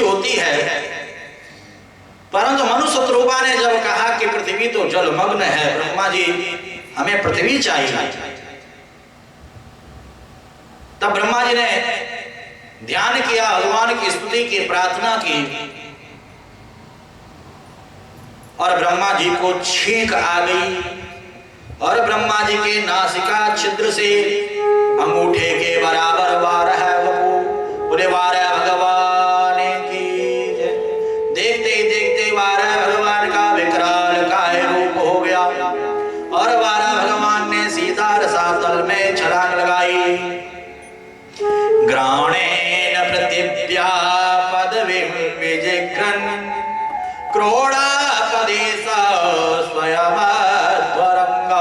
होती है, परंतु मनुष्य रूपा ने जब कहा कि पृथ्वी तो जलमग्न है, ब्रह्मा जी हमें पृथ्वी चाहिए, तब ब्रह्मा जी ने ध्यान किया, भगवान की स्तुति की, प्रार्थना की, और ब्रह्मा जी को छींक आ गई और ब्रह्मा जी के नासिका छिद्र से अंगूठे के बराबर वारह पूरे वारह भगवान की। देखते ही देखते वारह भगवान का विकराल काय रूप हो गया और वारह भगवान ने सीधा रसातल में छलांग लगाई। ग्राणेन पृथिव्या पदवीं विजिघ्रन् क्रोडापदेश स्वयमध्वरंग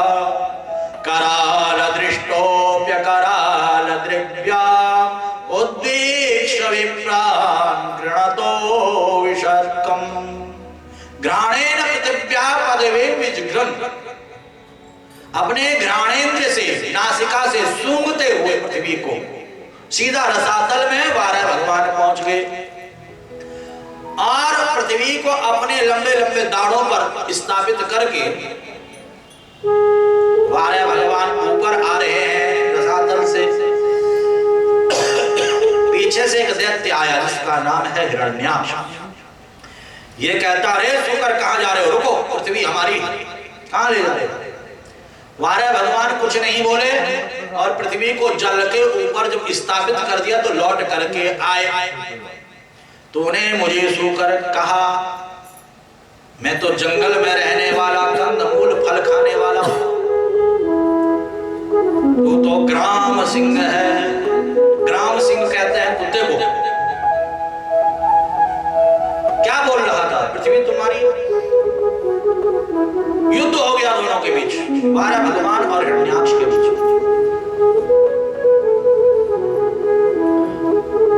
कराल दृष्टोप्य कराल द्रव्या उद्वीक्ष्य विप्रान् गृणतो विशर्कम्। घ्राणेन पृथिव्या पदवीं विजिघ्रन्, अपने घ्राणेन्द्र से नासिका से सूंघते हुए पृथ्वी को सीधा रसातल में वारह भगवान पहुंच गए और पृथ्वी को अपने लंबे लंबे दाढ़ों पर स्थापित करके वारह भगवान ऊपर आ रहे हैं रसातल से। पीछे से एक दैत्य आया जिसका नाम है हिरण्याक्ष। ये कहता, रे सुकर कहां जा रहे हो, रुको, पृथ्वी हमारी, कहां ले जा रहे हो? वारह भगवान कुछ नहीं बोले और पृथ्वी को जल के ऊपर जब स्थापित कर दिया तो लौट करके आए। तूने मुझे सुकर कहा, मैं तो जंगल में रहने वाला, कंदमूल फल खाने वाला हूं, तू तो ग्राम सिंह है। ग्राम सिंह कहते हैं कुत्ते को। क्या बोल रहा था? पृथ्वी तुम्हारी। युद्ध हो गया दोनों के बीच, वारह भगवान और हिरण्याक्ष के बीच।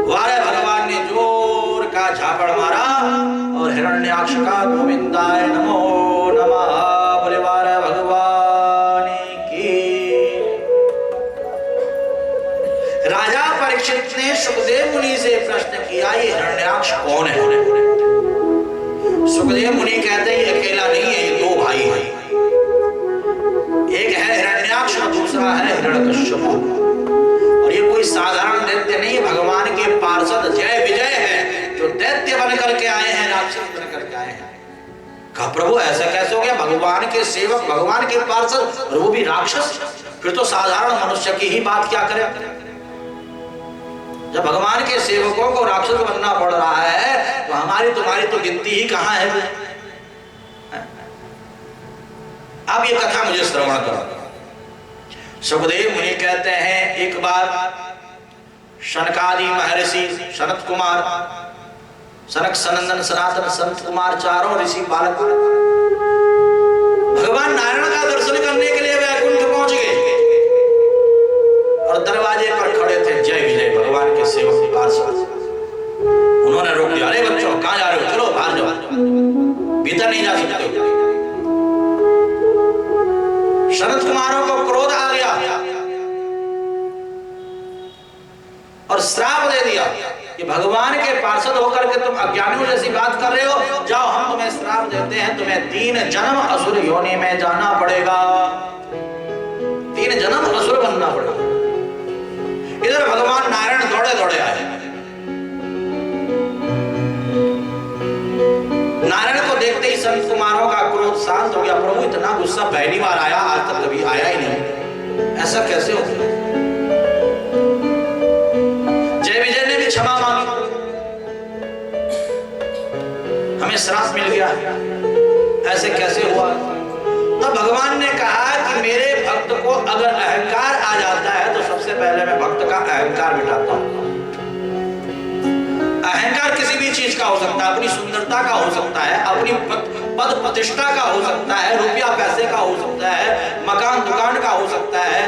वारह भगवान ने जोर का झापड़ मारा और हिरण्याक्ष का गोविंदाय नमो नमः बोले वारह भगवान की। राजा परीक्षित ने सुखदेव मुनि से प्रश्न किया, ये हिरण्याक्ष कौन है? सुखदेव मुनि कहते हैं ये अकेला नहीं है, ये दो भाई हैं, एक है हिरण्याक्ष और दूसरा है हिरण्यकश्यप। और ये कोई साधारण दैत्य नहीं, भगवान के पार्षद जय विजय है, जो दैत्य बन करके आए हैं, राक्षस बन करके आए हैं। कहा प्रभु ऐसा कैसे हो गया, भगवान के सेवक, भगवान के पार्षद और वो भी राक्षस? फिर तो साधारण मनुष्य की ही बात क्या करें। जब भगवान के सेवकों को राक्षस बनना पड़ रहा है तो हमारी तुम्हारी तो गिनती ही कहां है। अब ये कथा मुझे श्रवण करो। सुखदेव मुनि कहते हैं, एक बार शनकादि महर्षि, सनत कुमार, सनक सनंदन सनातन संत कुमार, चारों ऋषि बालक भगवान नारायण का दर्शन करने के लिए वैकुंठ पहुंच गए और दरवाजे पर खड़े थे जय विजय भगवान के सेवक पार्षद। उन्होंने रोक दिया, अरे बच्चों कहां जा रहे हो, चलो बाहर जाओ, भीतर नहीं जा सकते हो। शरद कुमारों को क्रोध आ गया और श्राप दे दिया कि भगवान के पार्षद होकर के तुम अज्ञानियों जैसी बात कर रहे हो, जाओ हम तुम्हें श्राप देते हैं, तुम्हें 3 जन्म असुर योनि में जाना पड़ेगा, 3 जन्म असुर बनना पड़ेगा। इधर भगवान नारायण दौड़े दौड़े आए। नारायण को देखते ही संत कुमारों का क्रोध शांत हो गया। प्रभु इतना गुस्सा पहली बार आया, आज तक कभी आया ही नहीं, ऐसा कैसे हो गया? जय विजय ने भी क्षमा मांगी, हमें श्राप मिल गया, ऐसे कैसे हुआ? तब भगवान ने कहा कि मेरे भक्त को अगर अहंकार आ जाता है तो सबसे पहले मैं भक्त का अहंकार मिटाता हूं। अहंकार किसी भी चीज का हो सकता है, अपनी सुंदरता का हो सकता है, अपनी पद प्रतिष्ठा का हो सकता है, रुपया पैसे का हो सकता है, मकान दुकान का हो सकता है,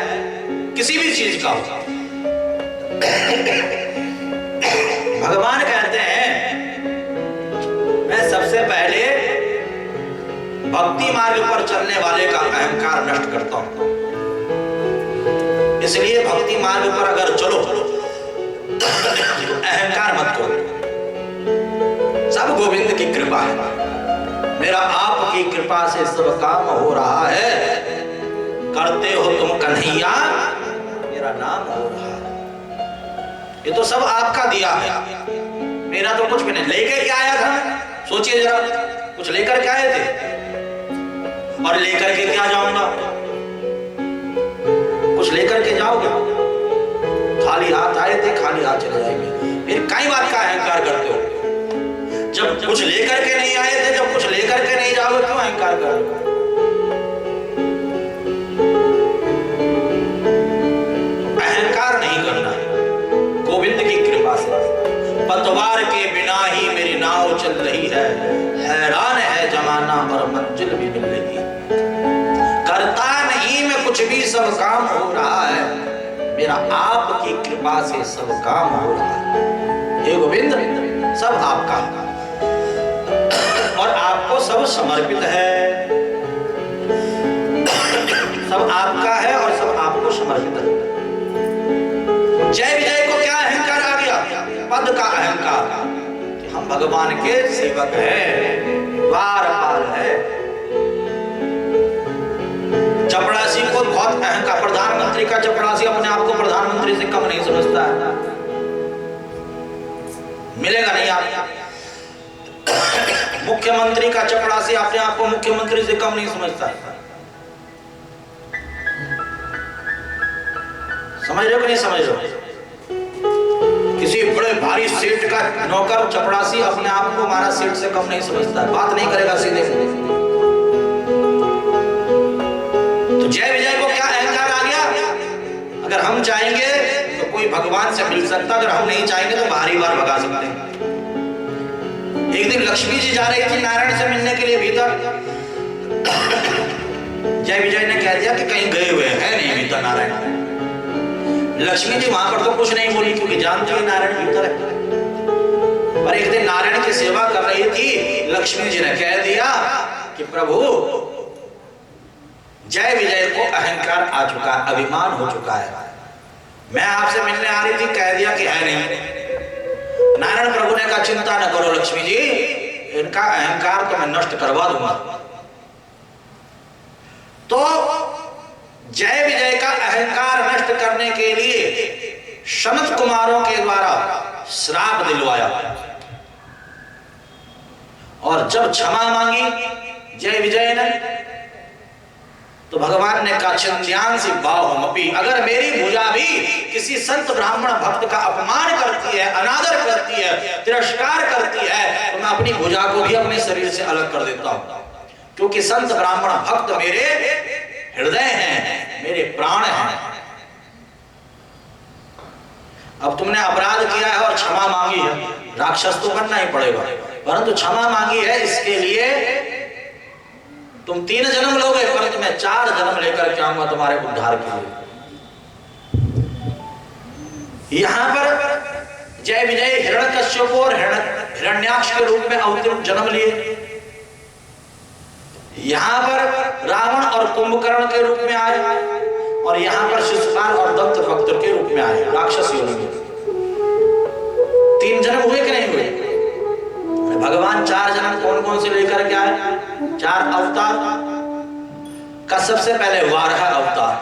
किसी भी चीज का हो सकता है। भगवान कहते हैं मैं सबसे पहले भक्ति मार्ग पर चलने वाले का अहंकार नष्ट करता हूं। इसलिए भक्ति मार्ग पर अगर चलो तो अहंकार मत करो। गोविंद की कृपा है, मेरा आपकी कृपा से सब काम हो रहा है। करते हो तुम कन्हैया, मेरा नाम हो रहा है। ये तो सब आपका दिया है, मेरा तो कुछ भी नहीं। लेकर के आया था, सोचिए जरा, कुछ लेकर के आए थे और लेकर के क्या जाऊंगा? कुछ लेकर के जाओगे? खाली हाथ आए थे, खाली हाथ चले जाएंगे। फिर कई बात का अहंकार करते हो? जब कुछ लेकर के नहीं आए थे, जब कुछ लेकर के नहीं जाओगे, क्यों अहंकार कर रहे हो? अहंकार नहीं करना है। गोविंद की कृपा से पतवार के बिना ही मेरी नाव चल रही है। हैरान है जमाना और मंजिल भी मिल रही है। करता नहीं मैं कुछ भी, सब काम हो रहा है। मेरा आपकी कृपा से सब काम हो रहा है। हे गोविंद, सब आपका और आपको सब समर्पित है। सब आपका है और सब आपको समर्पित है। जय विजय को क्या अहंकार आ गया? पद का अहंकार कि हम भगवान के सेवक हैं, द्वारपाल है। चपरासी को बहुत अहंकार, प्रधानमंत्री का चपरासी अपने आप को प्रधानमंत्री से कम नहीं समझता है। मिलेगा नहीं आप। मुख्यमंत्री का चपरासी अपने आप को मुख्यमंत्री से कम नहीं समझता है। समझ रहे हो कि नहीं समझ रहे हो? किसी बड़े भारी सेठ का नौकर चपरासी अपने आप को हमारा सेठ से कम नहीं समझता है, बात नहीं करेगा सीधे। तो जय विजय को क्या अहंकार आ गया? अगर हम चाहेंगे तो कोई भगवान से मिल सकता, अगर हम नहीं चाहेंगे तो बाहरी बार भगा सकते हैं। एक दिन लक्ष्मी जी जा रही थी नारायण से मिलने के लिए भीतर। जय विजय ने कह दिया कि कहीं गए हुए हैं नहीं भीतर नारायण। लक्ष्मी जी वहां पर तो कुछ नहीं बोली, क्योंकि जानती है नारायण भीतर है। पर एक दिन नारायण की सेवा कर रही थी, लक्ष्मी जी ने कह दिया कि प्रभु जय विजय को अहंकार आ चुका, अभिमान हो चुका है। मैं आपसे मिलने आ रही थी, कह दिया कि है नहीं। नारायण प्रभु ने कहा चिंता न करो लक्ष्मी जी, इनका अहंकार तो मैं नष्ट करवा दूंगा। तो जय विजय का अहंकार नष्ट करने के लिए शनत कुमारों के द्वारा श्राप दिलवाया और जब क्षमा मांगी जय विजय ने, तो भगवान ने कहा छिंद्यांसि बाहुमपि, अगर मेरी भुजा भी किसी संत ब्राह्मण भक्त का अपमान करती है, अनादर करती है, तिरस्कार करती है, तो मैं अपनी भुजा को भी अपने शरीर से अलग कर देता हूं, क्योंकि संत ब्राह्मण भक्त मेरे हृदय हैं, मेरे प्राण हैं। अब तुमने अपराध किया है और क्षमा मांगी है, राक्षस तो बनना ही पड़ेगा, परंतु क्षमा मांगी है, इसके लिए तुम 3 जन्म लोगे, परंतु मैं 4 जन्म लेकर के आऊंगा तुम्हारे उद्धार के लिए। यहां पर जय विजय हिरण्यकश्यप और हिरण्याक्ष के रूप में अवतीर्ण जन्म लिए। यहां पर रावण और कुंभकर्ण के रूप में आए और यहां पर शिशुपाल और दंतभक्त के रूप में आए, राक्षस योनि में। 3 जन्म हुए कि नहीं हुए? भगवान 4 जन्म कौन कौन से लेकर के आए? 4 अवतार का सबसे पहले वाराह अवतार,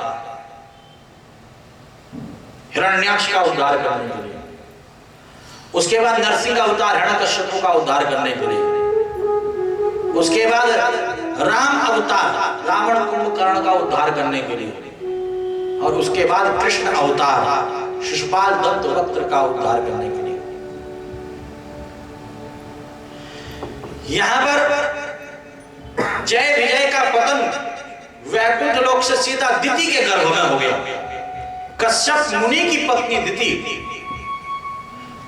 हिरण्याक्ष का उद्धार करने के लिए। उसके बाद नरसिंह अवतार, हिरण्यकश्यप का उद्धार करने के लिए। उसके बाद राम अवतार, रावण कुंभकर्ण का उद्धार करने के लिए। और उसके बाद कृष्ण अवतार, शिशुपाल दंतवक्त्र का उद्धार करने के लिए। यहां पर जय विजय का पतन वैकुंठ लोक से सीधा दिति के गर्भ में हो गया। कश्यप मुनि की पत्नी दिति,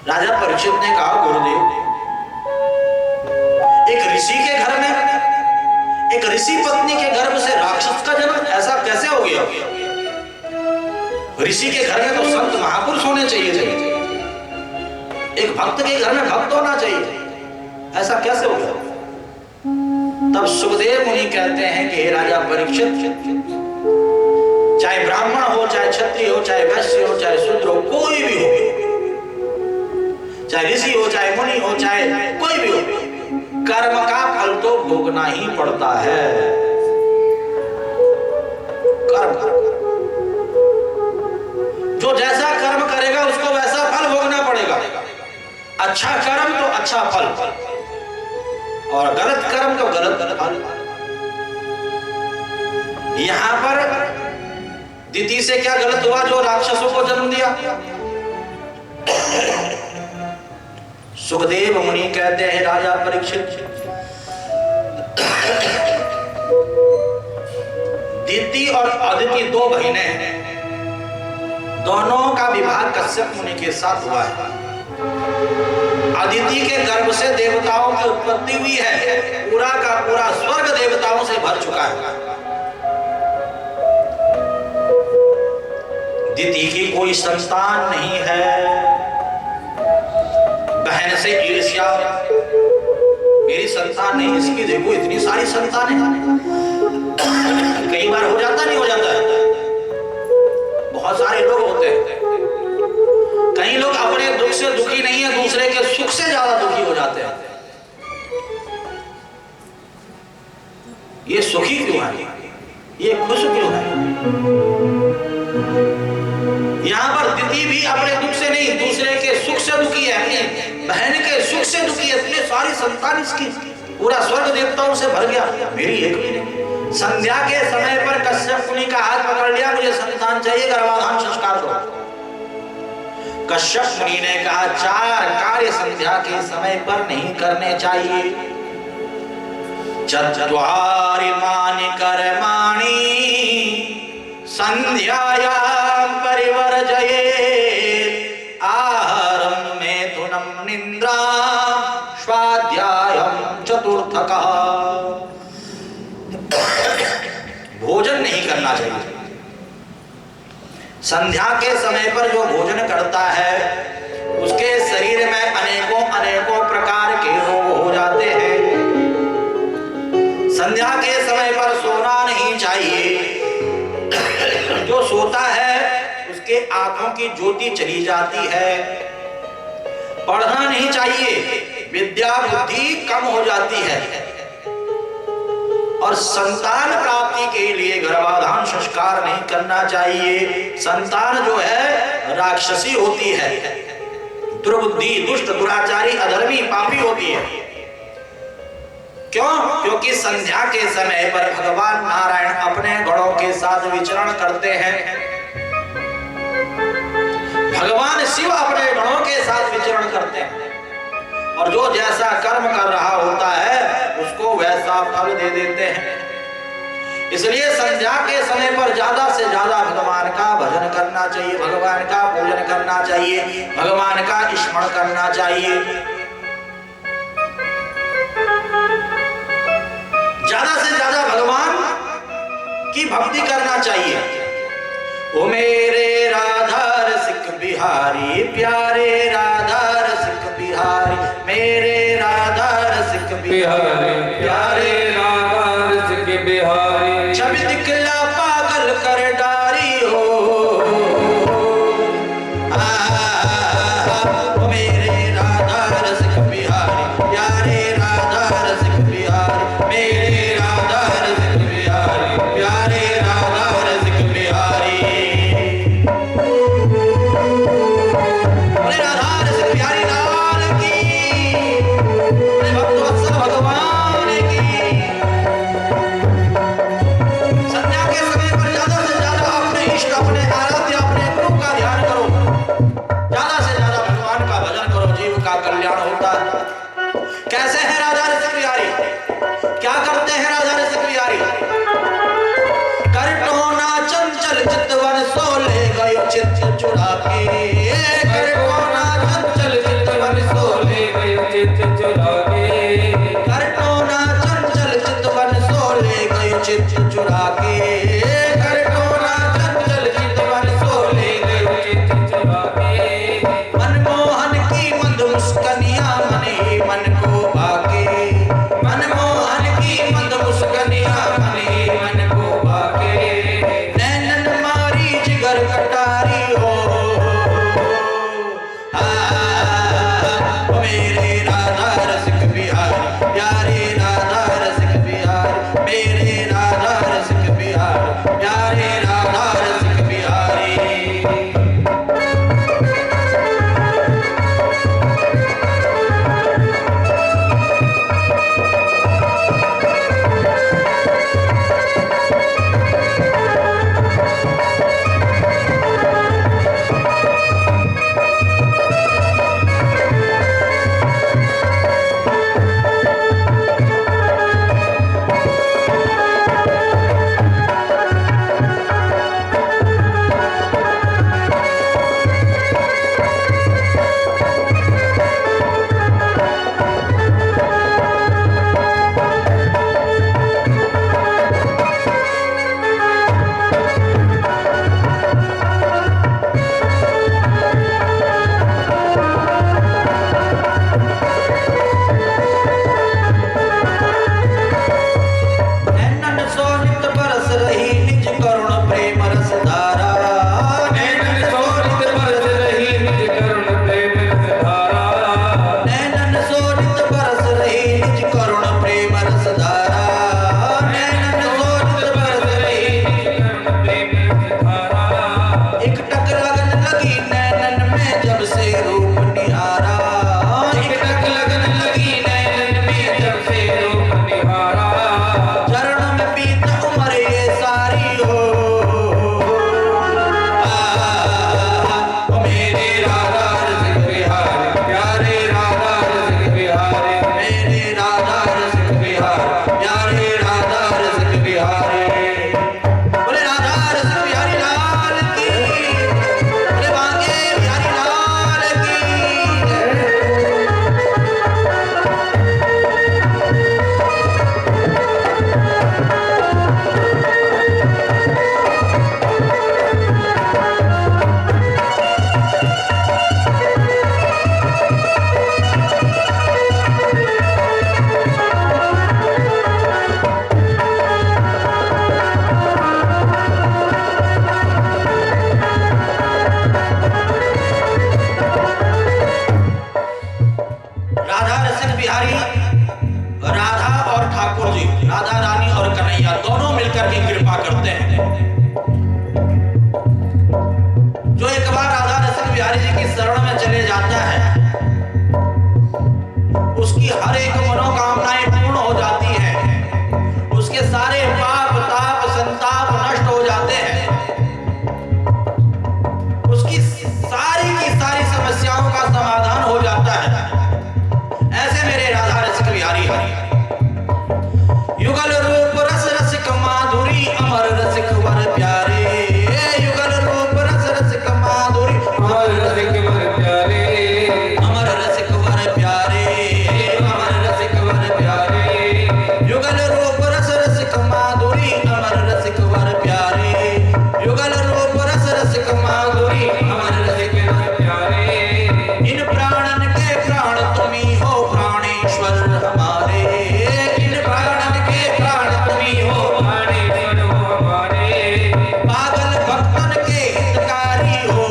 राजा परीक्षित ने कहा गुरुदेव, एक ऋषि के घर में, एक ऋषि पत्नी के गर्भ से राक्षस का जन्म, ऐसा कैसे हो गया? ऋषि के घर में तो संत महापुरुष होने चाहिए थे, एक भक्त के घर में भक्त होना चाहिए, ऐसा कैसे हो गया? तब सुखदेव मुनि कहते हैं कि हे राजा परीक्षित, चाहे ब्राह्मण हो, चाहे क्षत्रिय हो, चाहे वैश्य हो, चाहे शूद्र हो, कोई भी हो, चाहे ऋषि हो, चाहे मुनि हो, चाहे कोई भी हो, कर्म का फल तो भोगना ही पड़ता है। कर्म, जो जैसा कर्म करेगा उसको वैसा फल भोगना पड़ेगा। अच्छा कर्म तो अच्छा फल, और गलत कर्म तो गलत फल। यहां पर दिति से क्या गलत हुआ जो राक्षसों को जन्म दिया? सुखदेव मुनि कहते हैं राजा परीक्षित, दिति और अदिति दो बहनें हैं, दोनों का विवाह कश्यप मुनि के साथ हुआ है। अदिति के गर्भ से देवताओं की उत्पत्ति हुई है, पूरा का पूरा स्वर्ग देवताओं से भर चुका है। दिति की कोई संतान नहीं है, बहन से ईर्ष्या, मेरी संतान नहीं, इसकी देखो इतनी सारी संतानें। कई बार हो जाता नहीं हो जाता है, बहुत सारे लोग होते हैं। कई लोग अपने दुख से दुखी नहीं है, दूसरे के सुख से ज्यादा दुखी हो जाते हैं। ये सुखी क्यों है, ये खुश क्यों है? यहां पर दिति भी अपने दुख से नहीं, दूसरे के सुख से दुखी है, अपनी बहन के सुख से दुखी है। इतनी सारी संतान इसकी, पूरा स्वर्ग देवताओं से भर गया, मेरी एक भी नहीं। संध्या के समय पर कश्यप मुनि का हाथ पकड़ लिया, मुझे संतान चाहिए, गर्भाधान संस्कार करो। कश्यप मुनि ने कहा, 4 कार्य संध्या के समय पर नहीं करने चाहिए। चत्वारि मानि कर्माणि संध्यायां परिवर्जये, आहारं मेथुनं निद्रा स्वाध्यायं चतुर्थकः। भोजन नहीं करना चाहिए। संध्या के समय पर जो भोजन करता है उसके शरीर में अनेकों अनेकों प्रकार के रोग हो जाते हैं। संध्या के समय पर सोना नहीं चाहिए। जो सोता है उसके आंखों की ज्योति चली जाती है। पढ़ना नहीं चाहिए, विद्या बुद्धि कम हो जाती है। और संतान प्राप्ति के लिए गर्भाधान संस्कार नहीं करना चाहिए। संतान जो है राक्षसी होती है, दुर्बुद्धि, दुष्ट, दुराचारी, अधर्मी, पापी होती है। क्यों? क्योंकि संध्या के समय पर भगवान नारायण अपने गणों के साथ विचरण करते हैं। भगवान शिव अपने गणों के साथ विचरण करते हैं, और जो जैसा कर्म कर रहा होता है उसको वैसा फल दे देते हैं। इसलिए संध्या के समय पर ज्यादा से ज्यादा भगवान का भजन करना चाहिए, भगवान का पूजन करना चाहिए, भगवान का स्मरण करना चाहिए। ज्यादा से ज्यादा भगवान की भक्ति करना चाहिए। ओ मेरे राधा रसिक बिहारी, प्यारे राधा रसिक बिहारी, मेरे राधा रसिक बिहारी, प्यारे राधा रसिक बिहारी, छवि दिखला पागल कर डारी हो। मेरे राधा रसिक बिहारी, प्यारे राधा रसिक बिहारी, मेरे राधा रसिक बिहारी, प्यारे राधा रसिक बिहारी। राधा रसिक बिहारी लाल की, भक्त वत्सल भगवान की। संध्या के समय पर ज्यादा से ज्यादा अपने इष्ट, अपने आराध्य, अपने गुरु का ध्यान करो। ज्यादा से ज्यादा भगवान का भजन करो, जीव का कल्याण होता है। कैसे है राधा रसिक बिहारी? क्या करते हैं राधा रसिक बिहारी? करटोना चंचल चितवन सोले गयो चित चुरा के, करटोना चंचल चितवन सोले गयो चित चुरा के, करटोना चंचल चितवन सोले गयो चित चुरा के, करटोना चंचल चितवन सोले गयो चित चुरा के। मनमोहन की मंद मुस्कनिया मन ही मन को भाके, मनमोहन की मंद मुस्कनिया मन ही मन को भाके। नैनन मारी जिगर कटारी हो, करुण प्रेम रस धारा, नैनन सोचित बरस रही एक टक लगन लगी नैनन में जब से रूप निहारा, एक टक लगन लगी नैनन में जब से रूप निहारा, चरण में बीत उम्र ये सारी हो, मेरे राधा रसिक बिहारी प्यारे राधा रसिक बिहारी, मेरे राधा रसिक बिहारी प्यारे राधा रसिक बिहारी। बोले राधा रसिक बिहारी लाल की, बोले बांके बिहारी लाल की। राधा रसिक बिहारी, राधा और ठाकुर जी, राधा रानी और कन्हैया दोनों मिलकर के कृपा करते हैं। जो एक बार राधा रसिक बिहारी जी की शरण में चले जाता है, उसकी हर एक मनोकामनाएं पूर्ण हो जाती हैं, उसके सारे पाप ताप संताप नष्ट हो जाते हैं, उसकी सारी की सारी समस्याओं का समाधान हो जाता है। ऐसे मेरे राधा रसिक बिहारी हरि युगल रूप रस रसिक माधुरी अमर रसिक वर प्यारे, युगल रूप रस रसिक माधुरी अमर रसिक वर प्यारे, अमर रसिक वर प्यारे, अमर रसिक वर प्यारे, युगल रूप रस रसिक माधुरी अमर रसिक वर प्यारे, युगल रूप रस रसिक माधुरी अमर रसिक वर प्यारे। इन प्राणन के प्राण तुम्ही हो प्राणेश्वर हमारे, इन प्राणन के प्राण तुम्ही हो प्राणेश्वर हो हमारे, पागल भक्तन के हितकारी हो,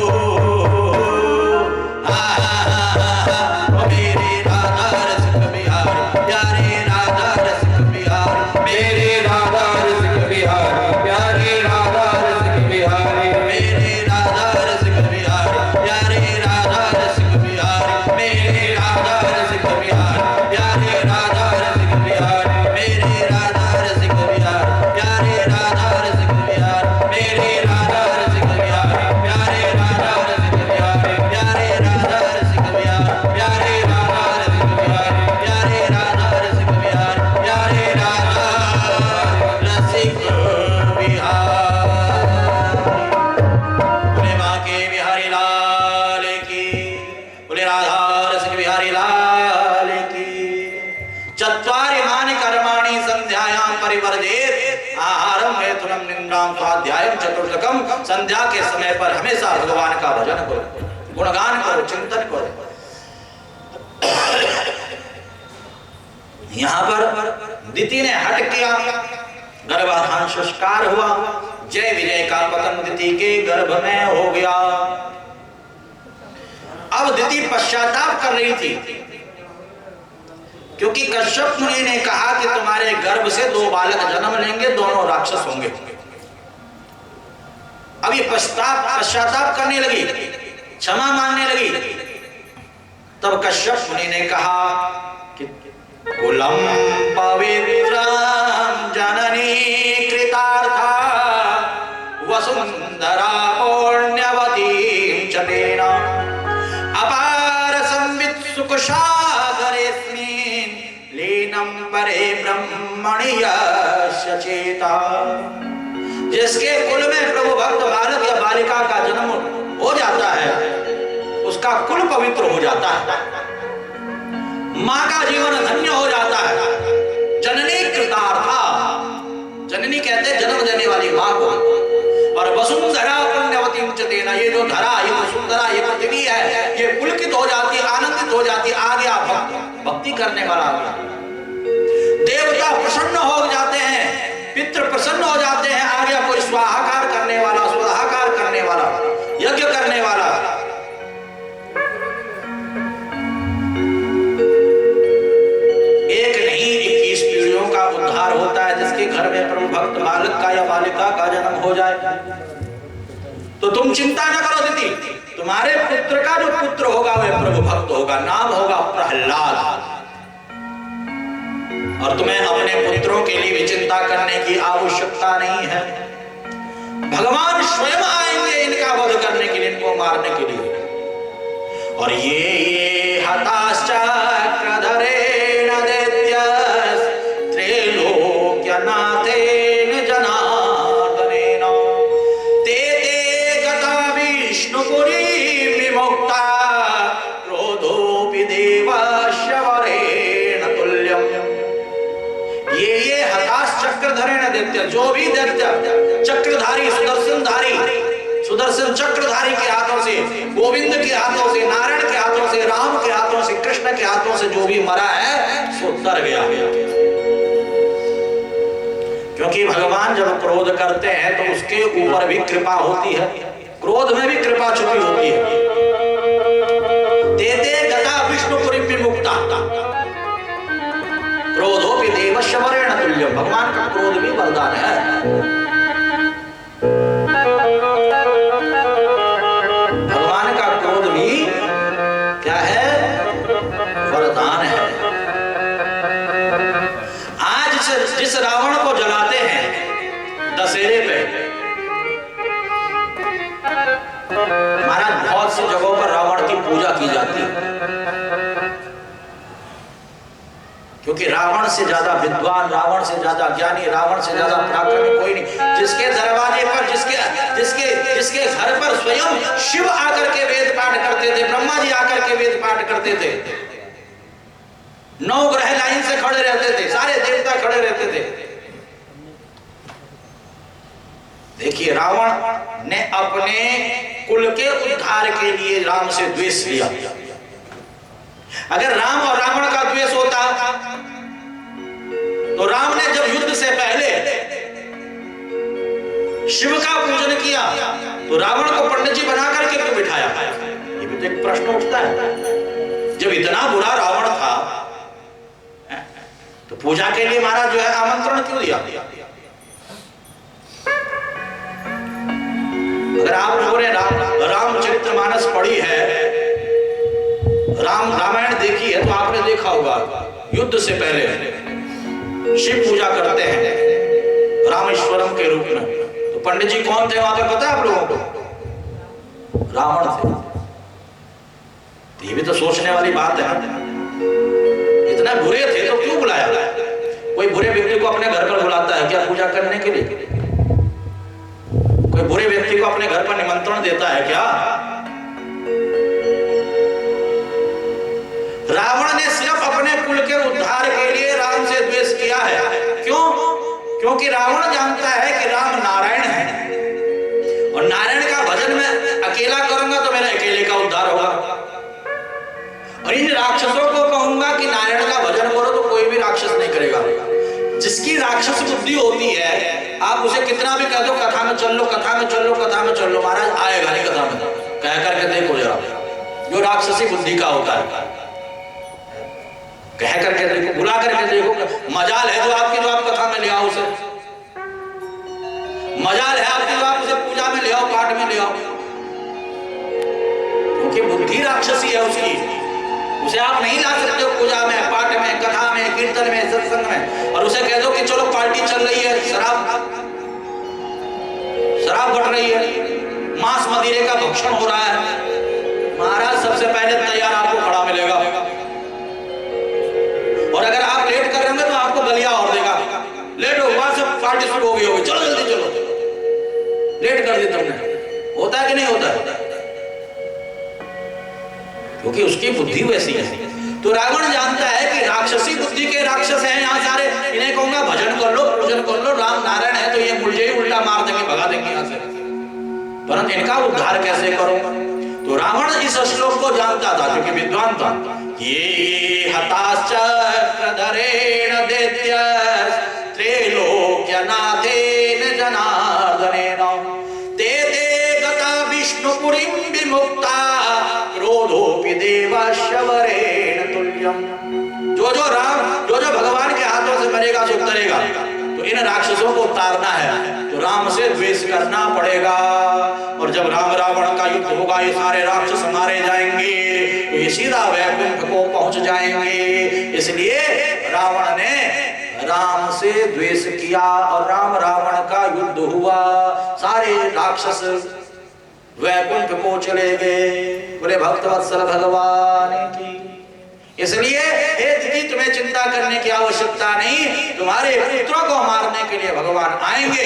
मेरे राधा रसिक बिहारी प्यारे राधा रसिक बिहारी, मेरे राधा रसिक बिहारी प्यारे राधा रसिक बिहारी, मेरे राधा रसिक बिहारी प्यारे राधा रसिक बिहारी, मेरे राधा रसिक बिहारी प्यारे राधा रसिक बिहारी, मेरे राधा रसिक बिहारी प्यारे राधा रसिक बिहारी, मेरे राधा रसिक बिहारी प्यारे राधा रसिक बिहारी, प्यारे राधा रसिक बिहारी प्यारे राधा रसिक बिहारी, प्यारे राधा रसिक बिहारी प्यारे राधा रसिक बिहारी। बोले बांके बिहारी लाल की, बोले राधा रसिक बिहारी लाल की। चत्वारि मानि कर्माणि संध्यायां परिवर्जेत, आहारं मैथुनं निद्रां स्वाध्यायं चतुर्थकम्। संध्या के समय पर हमेशा भगवान का भजन करो, गुणगान करो, चिंतन करो। यहाँ पर दिति ने हट किया, गर्भाधान संस्कार हुआ, जय विजय का पतन दिति के गर्भ में हो गया। अब दिति पश्चाताप कर रही थी, क्योंकि कश्यप मुनि ने कहा कि तुम्हारे गर्भ से 2 बालक जन्म लेंगे, दोनों राक्षस होंगे। अभी पश्चाताप करने लगी, क्षमा मांगने लगी। तब कश्यप मुनि ने कहा कि कुलम पवित्रम जननी कृतार्था वसुंधरा पुण्यवती चतेना अपार संवित सुख सागरेस्मिन् लीनं परे ब्रह्मणि यस्य चेता। जिसके कुल में प्रभु भक्त बालक या बालिका का जन्म हो जाता है, उसका कुल पवित्र हो जाता है, माँ का जीवन धन्य हो जाता है। जननी कृतार्था, जननी कहते हैं जन्म देने वाली माँ को। और वसुंधरा पुण्यवती चतेना, ये जो धरा, ये वसुंधरा, ये पृथ्वी है, ये पुलकित हो जाती, आनंदित हो जाती। आ गया भक्त, भक्ति करने वाला आ गया। देवता प्रसन्न हो जाते हैं, पितृ प्रसन्न हो जाते हैं। आ गया कोई स्वाहाकार करने वाला, स्वाहाकार करने वाला, यज्ञ करने वाला। एक नहीं चिंता न करो दीदी, तुम्हारे पुत्र का जो पुत्र होगा वह प्रभु भक्त होगा, नाम होगा प्रहलाद। और तुम्हें अपने पुत्रों के लिए भी चिंता करने की आवश्यकता नहीं है। भगवान स्वयं आएंगे इनका वध करने के लिए, इनको मारने के लिए। और ये हताश्चक्रधरेण दैत्यस् त्रैलोक्यनाथेन जनार्दनेन ते गता विष्णुपुरीं विमुक्ता क्रोधोऽपि देवस्य वरेण तुल्यम्। ये हताश चक्रधरेण दैत्य, जो भी दैत्य चक्रधारी, सुदर्शन चक्रधारी के हाथों से, गोविंद के हाथों से, नारायण के हाथों से, राम के हाथों से, कृष्ण के हाथों से जो भी मरा है सो तर गया। क्योंकि भगवान जब क्रोध करते हैं तो उसके ऊपर भी कृपा होती है, क्रोध में भी कृपा छुपी होती है। ते गता विष्णुपुरीं विमुक्ता क्रोधोऽपि देवस्य वरेण तुल्यम्। भगवान का क्रोध भी वरदान है। भगवान का क्रोध भी क्या है? वरदान है। आज जिस रावण को जलाते हैं दशहरे पे, महाराज बहुत सी जगहों पर रावण की पूजा की जाती है, क्योंकि रावण से ज्यादा विद्वान, रावण से ज्यादा ज्ञानी, रावण से ज्यादा पराक्रमी कोई नहीं। जिसके दरवाजे पर, जिसके घर पर स्वयं शिव आकर के वेद पाठ करते थे, ब्रह्मा जी आकर के वेद पाठ करते थे, 9 ग्रह लाइन से खड़े रहते थे, सारे देवता खड़े रहते थे। देखिए रावण ने अपने कुल के उद्धार के लिए राम से द्वेष लिया। अगर राम और रावण का द्वेष होता तो राम ने जब युद्ध से पहले शिव का पूजन किया तो रावण को पंडित जी बना करके क्यों बिठाया? ये भी तो एक प्रश्न उठता है। जब इतना बुरा रावण था तो पूजा के लिए महाराज जो है आमंत्रण क्यों दिया? अगर आप लोगों ने रामचरितमानस पढ़ी है, रामायण देखी है, तो आपने देखा होगा युद्ध से पहले शिव पूजा करते हैं रामेश्वरम के रूप में। तो पंडित जी कौन थे वहां पे पता है आप लोगों को? रावण थे। ये भी तो सोचने वाली बात है। इतना बुरे थे तो क्यों बुलाया? कोई बुरे व्यक्ति को अपने घर पर बुलाता है क्या पूजा करने के लिए? कोई बुरे व्यक्ति को अपने घर पर निमंत्रण देता है क्या? रावण ने सिर्फ अपने कुल के उद्धार के लिए राम से द्वेष किया है। क्यों? क्योंकि रावण जानता है कि राम नारायण है और नारायण का भजन मैं अकेला करूंगा तो मेरा अकेले का उद्धार होगा। और इन राक्षसों को कहूंगा कि नारायण का भजन करो तो कोई भी राक्षस नहीं करेगा। जिसकी राक्षस बुद्धि होती है, आप उसे कितना भी कह दो कथा में चल लो, कथा में चल लो, कथा में चल लो, महाराज आएगा नहीं कथा में। कह करके देखो जरा, जो राक्षसी बुद्धि का होता है, कह करके देखो, बुला करके देखो। मजाल है जो आप कथा में ले आओ उसे, मजाल है आपकी जो आप उसे पूजा में ले आओ, पाठ में ले आओ। क्योंकि बुद्धि राक्षसी है उसकी, उसे आप नहीं ला सकते हो पूजा में, पाठ में, कथा में, कीर्तन में, सत्संग में। और उसे कह दो कि चलो पार्टी चल रही है, शराब बट रही है, मांस मदिरे का भक्षण हो रहा है, महाराज सबसे पहले तैयार आपको खड़ा मिलेगा। और अगर आप लेट कर रहे होंगे तो आपको गलिया और देगा। लेट हो, वहां से पार्टी शुरू हो गई होगी, चलो जल्दी चलो, लेट कर दी तुमने। होता है कि नहीं होता है? क्योंकि उसकी बुद्धि वैसी है। तो रावण जानता है कि राक्षसी बुद्धि के राक्षस हैं यहाँ सारे, इन्हें कहूंगा भजन कर लो, पूजन कर लो, राम नारायण है तो ये मुझे ही उल्टा मार देंगे, भगा देंगे यहाँ से, परंतु इनका उद्धार कैसे करो? तो रावण इस श्लोक को जानता था क्योंकि विद्वान था। ये हताश्चक्रधरेण दैत्यस् त्रैलोक्यनाथेन जनार्दनेन ते गता विष्णुपुरीं विमुक्ता क्रोधोऽपि देवस्य वरेण तुल्यम्। जो भगवान के हाथों से मरेगा सो उतरेगा। तो इन राक्षसों को तारना है तो राम से द्वेष करना पड़ेगा। और जब राम रावण का युद्ध होगा ये सारे राक्षस मारे जाएंगे, ये सीधा वैकुंठ को पहुंच जाएंगे। इसलिए रावण ने राम से द्वेष किया और राम रावण का युद्ध हुआ, सारे राक्षस वैकुंठ को चले गए। बोले भक्तवत्सल भगवान की। इसलिए हे दीदी तुम्हें चिंता करने की आवश्यकता नहीं, तुम्हारे पुत्रों को मारने के लिए भगवान आएंगे।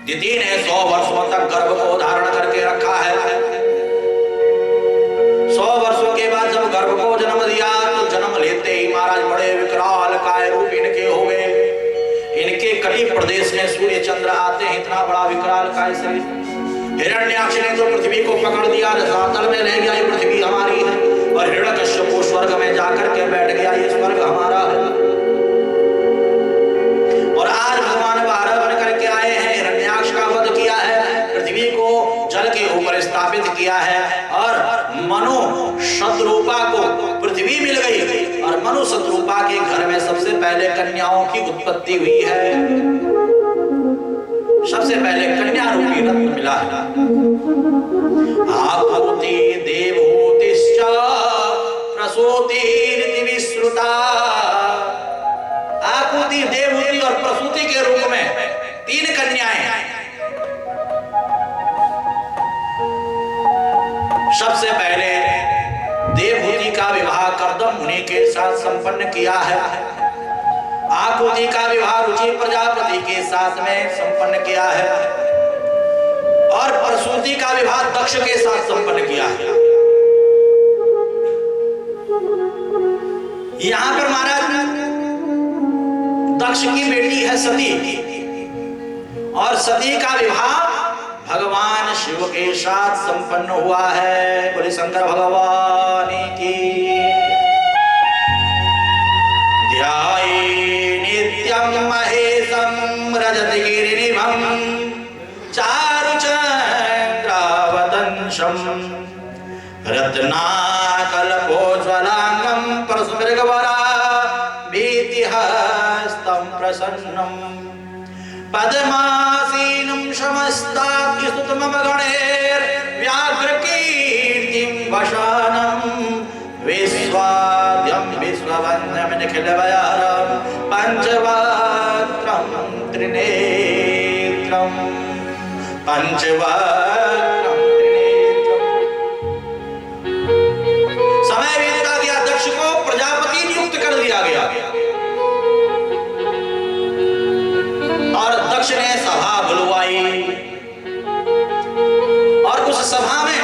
दीदी ने 100 वर्षों तक गर्भ को धारण करके रखा है। 100 वर्षों के बाद जब गर्भ को जन्म दिया तो जन्म लेते ही महाराज बड़े विकराल काय रूप इनके हो गए। इनके कटी प्रदेश में सूर्य चंद्र आते हैं, इतना बड़ा विकराल काय शरीर। हिरण्याक्ष ने तो पृथ्वी को पकड़ दिया, रसातल में ले गया, ये पृथ्वी हमारी है। और हिरण्यकश्यप को स्वर्ग में जाकर के बैठ गया, ये स्वर्ग हमारा है। और आज भगवान बारह बन करके आए हैं, हिरण्याक्ष का वध किया है, पृथ्वी को जल के ऊपर स्थापित किया है। और मनु शतरूपा को पृथ्वी मिल गई और मनु शतरूपा के घर में सबसे पहले कन्याओं की उत्पत्ति हुई है। सबसे पहले कन्या रूपी रत्न मिला है। आकुति देवहूतिश्च प्रसूतिरिति विश्रुता। आकुति, देवहूति और प्रसूति के रूप में 3 कन्याएं। सबसे पहले देवहूति का विवाह कर्दम मुनि के साथ संपन्न किया है। आकुति का विवाह रुचि प्रजापति के साथ में संपन्न किया है। और प्रसूति का विवाह दक्ष के साथ संपन्न किया है। यहां पर महाराज दक्ष की बेटी है सती, और सती का विवाह भगवान शिव के साथ संपन्न हुआ है। बोले शंकर भगवान की। ध्याये नित्यं महेशं रजतगिरिनिभं चारुचन्द्रावतंसं रत्नाकल्पोज्ज्वलांगं परस्मृगवरा भीतिहस्तं प्रसन्नं पद्मासीनं शमस्ताद्युस्तुतमम गणैर्व्याघ्रकीर्तिं वशानं विश्वाद्यं विश्ववन्द्यं निखिलवयारं पंचवक्त्रं त्रिनेत्रं पंचवक्त्रं त्रिनेत्रं। समय बीतता गया, दक्ष को प्रजापति नियुक्त कर दिया गया और दक्ष ने सभा बुलवाई। और उस सभा में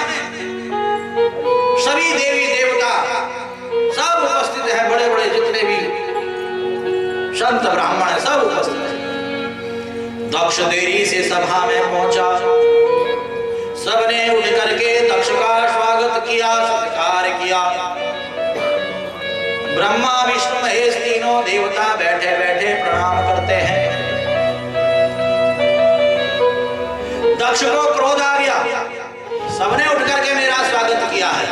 सभी देवी देवता सब उपस्थित हैं, बड़े बड़े जितने भी संत ब्राह्मण है सब उपस्थित हैं। दक्ष देरी से सभा में पहुंचा, सबने उठ करके दक्ष का स्वागत किया, सत्कार किया। ब्रह्मा विष्णु महेश तीनों देवता बैठे बैठे प्रणाम करते हैं। दक्ष को क्रोध आ गया, सबने उठ करके मेरा स्वागत किया है।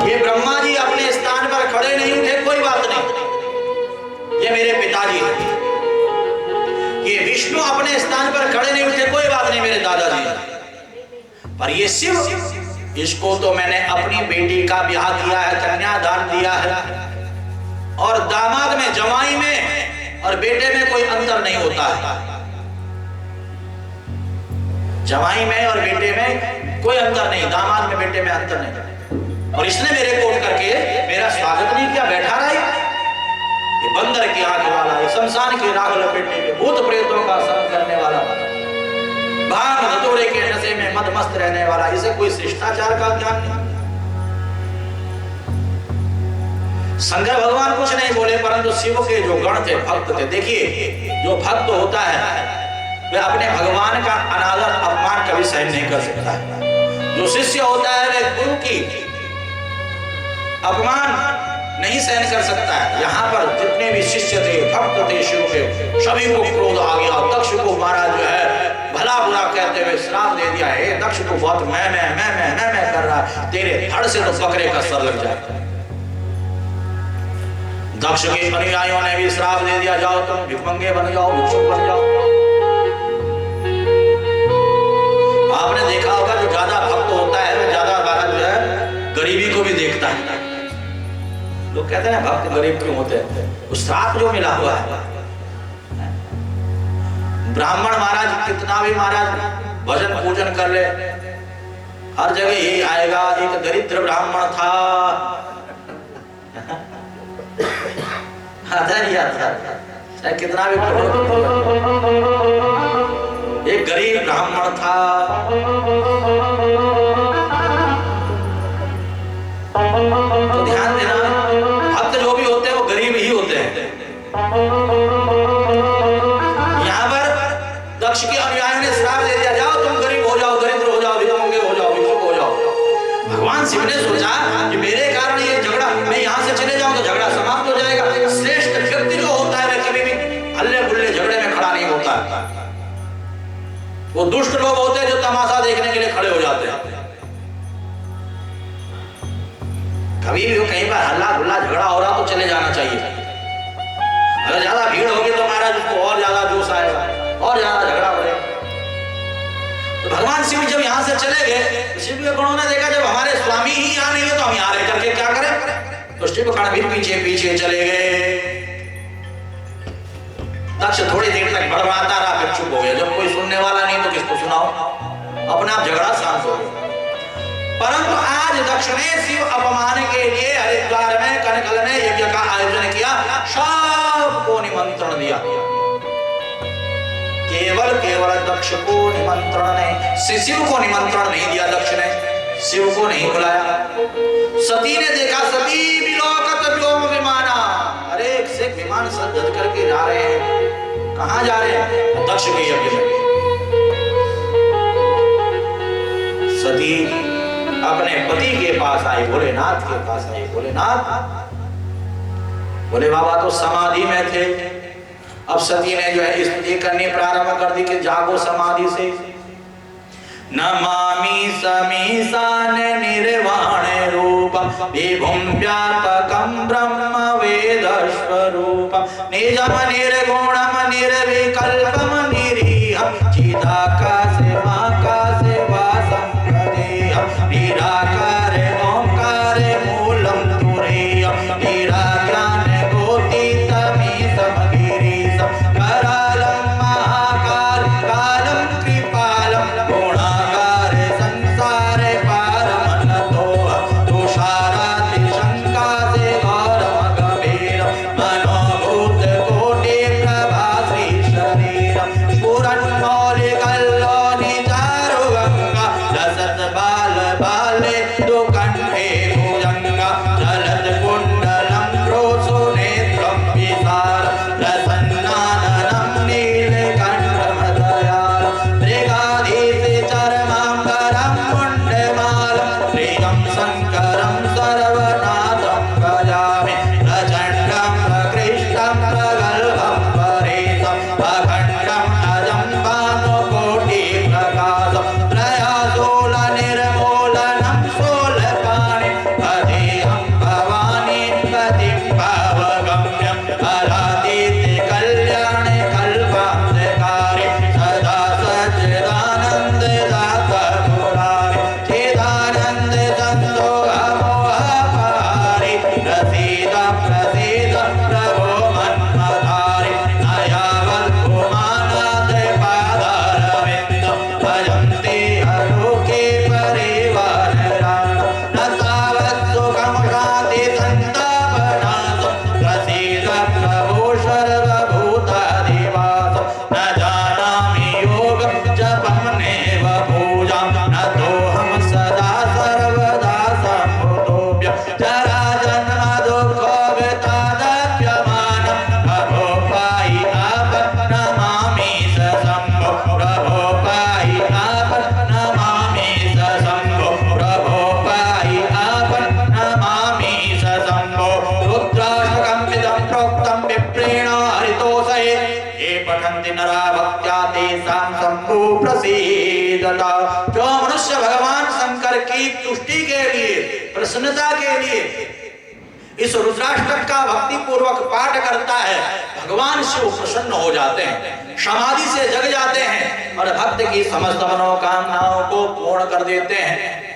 ये ब्रह्मा जी अपने स्थान पर खड़े नहीं उठे, कोई बात नहीं, ये मेरे पिताजी हैं। ये विष्णु अपने स्थान पर खड़े नहीं उठे, कोई बात नहीं, मेरे दादाजी हैं। पर ये शिव, इसको तो मैंने अपनी बेटी का ब्याह किया है, कन्यादान दिया है। और दामाद में, जवाई में और बेटे में कोई अंतर नहीं होता है। जवाई में और बेटे में कोई अंतर नहीं, दामाद में बेटे में अंतर नहीं। और इसने मेरे को उठ करके मेरा स्वागत नहीं किया, बैठा रहा। ये बंदर की आंख वाला, ये शमशान की राख लपेटने के, भूत प्रेतों का संग करने वाला, भांग धतूरे के नशे में मद मस्त रहने वाला, इसे कोई शिष्टाचार का ज्ञान नहीं। शंकर भगवान कुछ नहीं बोले, परंतु शिव के जो गण थे, भक्त थे, देखिए जो भक्त होता है वह अपने भगवान का अनादर अपमान कभी सहन नहीं कर सकता है। जो शिष्य होता है वह गुरु की अपमान नहीं सहन कर सकता है। यहाँ पर जितने भी शिष्य थे, भक्त थे शिव के, सभी को क्रोध आ गया। दक्ष को मारा जो है भला बुरा कहते हुए श्राप दे दिया है। दक्ष को बहुत मैं कर रहा, तेरे धड़ से तो बकरे का सर लग जाए। दक्ष के अनुयायियों ने भी श्राप दे दिया, जाओ तुम भिखमंगे बन जाओ, भिक्षुक बन जाओ। आपने देखा होगा जो ज्यादा भक्त होता है वो ज्यादा जो है गरीबी को भी देखता है। लोग कहते हैं भक्त गरीब क्यों होते हैं? उस श्राप जो मिला हुआ है। ब्राह्मण महाराज कितना भी महाराज भजन पूजन कर ले, हर जगह यही आएगा, एक दरिद्र ब्राह्मण था। आता नहीं आता, चाहे कितना भी पढ़ो। एक गरीब ब्राह्मण था, तो ध्यान देना भक्त जो भी होते हैं वो गरीब ही होते हैं। यहाँ पर दक्ष के अनुयायियों ने श्राप दे दिया, जाओ तुम गरीब हो जाओ, दरिद्र हो जाओ, भिखमंगे हो जाओ, भिक्षुक हो जाओ। भगवान शिव ने सोचा कि मेरे कारण ये झगड़ा, मैं यहाँ से चले जाऊं तो झगड़ा समाप्त हो जाएगा। श्रेष्ठ व्यक्ति जो होता है वह कभी भी हल्ले बुल्ले झगड़े में खड़ा नहीं होता। वो दुष्ट लोग होते हैं जो तमाशा देखने के लिए खड़े हो जाते हैं। कभी भी कहीं पर हल्ला गुल्ला झगड़ा हो रहा तो चले जाना चाहिए। अगर ज्यादा भीड़ होगी तो महाराज उसको और ज्यादा जोश आएगा और ज्यादा झगड़ा बढ़ेगा। तो भगवान शिव जब यहाँ से चले गए, शिव के गणों ने देखा जब हमारे स्वामी ही यहाँ नहीं है तो हम यहाँ रह करके क्या करें? तो शिव गण भी पीछे पीछे चले गए। दक्ष थोड़ी देर तक बड़बड़ाता रहा, फिर चुप हो गया। जब कोई सुनने वाला नहीं तो किसको सुनाओ, अपने आप झगड़ा शांत हो गया। परंतु आज दक्ष ने शिव अपमान के लिए हरिद्वार में कनकल ने यज्ञ का आयोजन किया, सबको निमंत्रण दिया। केवल दक्ष को निमंत्रण नहीं, शिव को निमंत्रण नहीं दिया। दक्ष ने शिव को नहीं बुलाया। सती ने देखा, सती विलोकत व्योम विमाना, अरे एक से विमान सज्जत करके जा रहे हैं, कहां जा रहे हैं? दक्ष के यज्ञ में। सती अपने पति के पास आई, भोलेनाथ के पास आई। भोलेनाथ, भोले बाबा तो समाधि में थे। अब सती ने जो है स्तुति करनी प्रारंभ कर दी कि जागो समाधि से। नमामि समीसान निर्वाण रूपम विभुम व्यापकम ब्रह्म वेद स्वरूपम निजम निर्गुणम निर्विकल्पम निरीहम चिदाकाश माकाश वासं प्रदेयम निराकार ओंकार मूलम तुरीयम निराज्ञान गोतीतमी समगिरीशम करालम महाकाल कालम कृपालम गुणाकार संसार पारमनतोह तुषाराति शंका से गौरम गंभीरम मनोभूत कोटि प्रभासी शरीरम स्फुरन् मौलिकल्लोनि चारु गंगा लसत बाल बाले दुकण्ठे भुजंगा चलत कुण्डलं प्रोसो नेत्रं विशालम् प्रसन्नाननं नीलकण्ठं दयालम् मृगाधीशे चर्माम्बरं मुण्डमालं प्रियं शङ्करं सर्वनाथं भजामि प्रचण्डं प्रकृष्टं प्रगल्भं परेशम् अखण्डं अजं भानुकोटिप्रकाशं त्रयाशूलनिर्मूलनं शूलपाणि पदेहं भवानी पतिं भावगम्यं अरादिते कल्याणे कल्पान्धकारे सदा सच्चिदानन्द दाता मुरारे चिदानन्द संतोषमोहपारे प्रसीद प्रसीद प्रभो मन्मथारे नयावल्कुमानाथ पादारविन्द भजन्ते अलोके परिवारान् न तावत् सुखं शान्ति सन्तापनाशं प्रसीद प्रभो सर्वभूताधिवासं न जानामि योगं जपं नैव पूजां नतोऽहं सदा सर्वदा सम्भूतोऽप्य जराजन्म दुःखोऽवितादप्यमानं प्रभो पाहि आपत् नमामि स शम्भो प्रभो पाहि आपत् नमामि स शम्भो प्रभो पाहि आपत् नमामि स शम्भो रुद्राष्टकमिदं प्रोक्तं विप्रेण हरितोषये ये पठन्ति नरा भक्त्या तेषां शम्भो प्रसीदता। जो मनुष्य भगवान शंकर की तुष्टि के लिए, प्रसन्नता के लिए इस रुद्राष्टक का भक्ति पूर्वक करता है, भगवान शिव प्रसन्न हो जाते हैं, समाधि से जग जाते हैं और भक्त की समस्त मनोकामनाओं को पूर्ण कर देते हैं।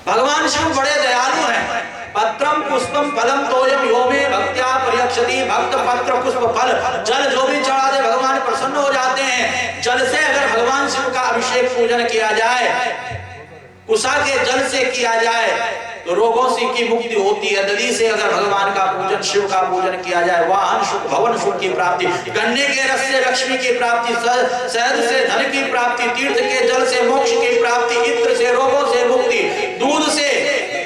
भगवान शिव बड़े दयालु हैं। पत्रम पुष्पम फलम तोयम यो मे भक्त्या पर्यक्षति। भक्त पत्र पुष्प फल जल जो भी चढ़ा दे भगवान प्रसन्न हो जाते हैं। जल से अगर भगवान शिव का अभिषेक पूजन किया जाए, कुशा के जल से किया जाए तो रोगों से की मुक्ति होती है। दधी से अगर भगवान का पूजन, शिव का पूजन किया जाए, वाहन सुख, भवन सुख की प्राप्ति, गन्ने के रस से लक्ष्मी की प्राप्ति, शहद से धन की प्राप्ति, तीर्थ के जल से मोक्ष की प्राप्ति, इत्र से रोगों से मुक्ति, दूध से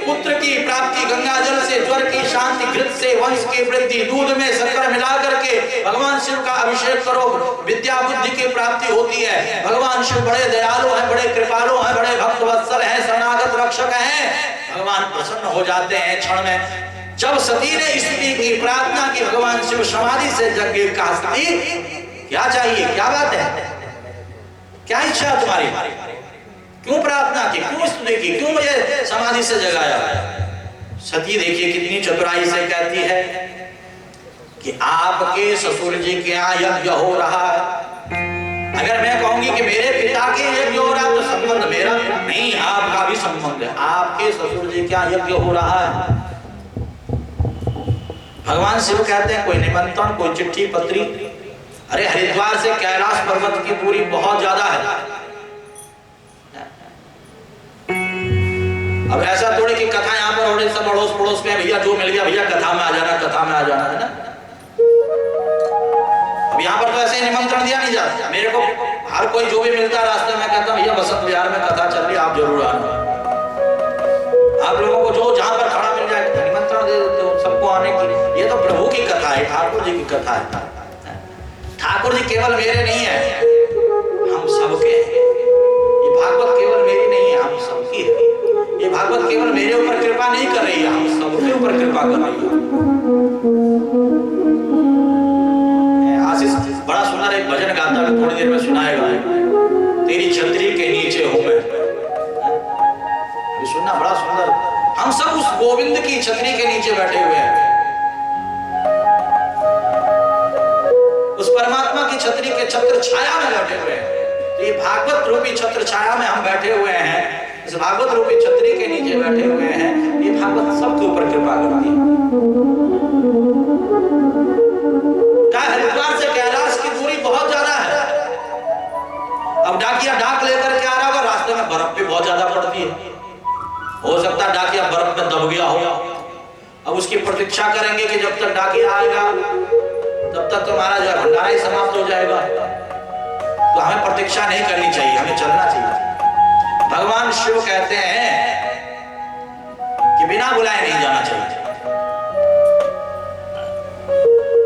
पुत्र की प्राप्ति, गंगा जल से ज्वर की शांति, घृत से वंश की वृद्धि, दूध में शक्कर मिला करके भगवान शिव का अभिषेक करो, विद्या बुद्धि की प्राप्ति होती है। भगवान शिव बड़े दयालु हैं, बड़े कृपालु हैं, बड़े भक्त वत्सल हैं, शरणागत रक्षक हैं। भगवान प्रसन्न हो जाते हैं क्षण में। जब सती ने स्त्री की प्रार्थना की, भगवान शिव समाधि से जग गए। कहा सती क्या चाहिए, क्या बात है, क्या इच्छा है तुम्हारी, क्यों प्रार्थना की, क्यों स्तुति की, क्यों मुझे समाधि से जगाया? सती देखिए कितनी चतुराई से कहती है कि आपके ससुर जी के यहाँ यज्ञ हो रहा है। अगर मैं कहूंगी कि मेरे पिता के यज्ञ हो रहा तो संबंध मेरा नहीं, आपका भी संबंध है। आपके ससुर जी क्या यज्ञ हो रहा है? भगवान शिव कहते हैं कोई निमंत्रण, कोई चिट्ठी पत्री। अरे हरिद्वार से कैलाश पर्वत की दूरी बहुत ज्यादा है। अब ऐसा थोड़ी कि कथा यहाँ पर हो, सब अड़ोस पड़ोस में भैया जो मिल गया भैया कथा में आ जाना, कथा में आ जाना, है ना। अब यहाँ पर तो ऐसे निमंत्रण दिया नहीं जाता। मेरे को हर कोई जो भी मिलता है रास्ते में कहता भैया बसंत विहार में कथा चल रही है, आप जरूर आना। आप लोगों को जो जहाँ पर खड़ा मिल जाए निमंत्रण दे देते हो सबको आने की। ये तो प्रभु की कथा है, ठाकुर जी की कथा है। ठाकुर जी केवल मेरे नहीं है, हम सबके हैं। ये भागवत केवल मेरी नहीं है, हम सबकी है। ये भागवत केवल मेरे ऊपर कृपा नहीं कर रही है, हम सबके ऊपर कृपा कर रही है। आशीष बड़ा सुंदर एक भजन गाता है, थोड़ी देर में सुनाएगा। तेरी छतरी के नीचे हूं मैं, सुनना बड़ा सुंदर। हम सब उस गोविंद की छतरी के नीचे बैठे हुए हैं, उस परमात्मा की छतरी के छत्र छाया में बैठे हुए हैं। तो ये भागवत रूपी छत्र छाया में हम बैठे हुए हैं, इस भागवत रूपी छतरी के नीचे बैठे हुए हैं। ये भागवत सबके ऊपर कृपा करती है। हरिद्वार से कैलाश की दूरी बहुत ज्यादा है। अब डाकिया डाक लेकर के आ रहा होगा, रास्ते में बर्फ भी बहुत ज्यादा पड़ती है। हो सकता है डाकिया बर्फ में दब गया हो। अब उसकी प्रतीक्षा करेंगे कि जब तक डाकिया आएगा तब तक तुम्हारा जो भंडारा ही समाप्त हो जाएगा। तो हमें प्रतीक्षा नहीं करनी चाहिए, हमें चलना चाहिए। भगवान शिव कहते हैं कि बिना बुलाए नहीं जाना चाहिए।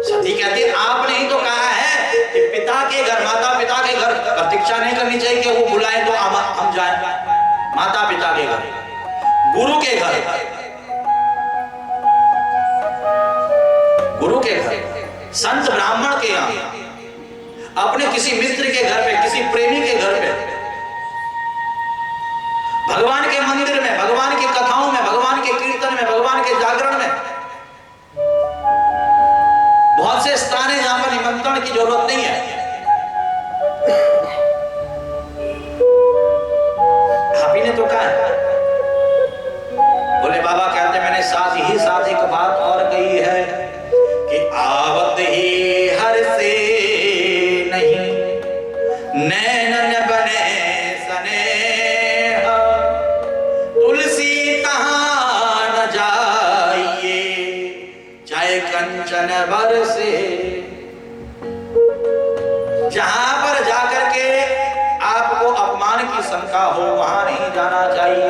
सती कहती है आपने ही तो कहा है कि पिता के घर, माता पिता के घर प्रतीक्षा नहीं करनी चाहिए कि वो बुलाए तो हम जाएं। माता पिता के घर, गुरु के घर, गुरु के घर, संत ब्राह्मण के यहाँ, अपने किसी मित्र के घर पे, किसी प्रेमी के घर पे, भगवान के मंदिर में, भगवान की कथाओं में, भगवान के कीर्तन में, भगवान के जागरण में। बहुत से स्थान है जहां पर निमंत्रण की जरूरत नहीं है। आप ही ने तो कहा है, बोले बाबा कहते मैंने साथ ही साथ एक बात और कही है कि आवत ही हर से नहीं, नैनन बने सनेह, तुलसी तहां न जाइए चाहे कंचन बरसे। जहां पर जाकर के आपको अपमान की शंका हो वहां नहीं जाना चाहिए,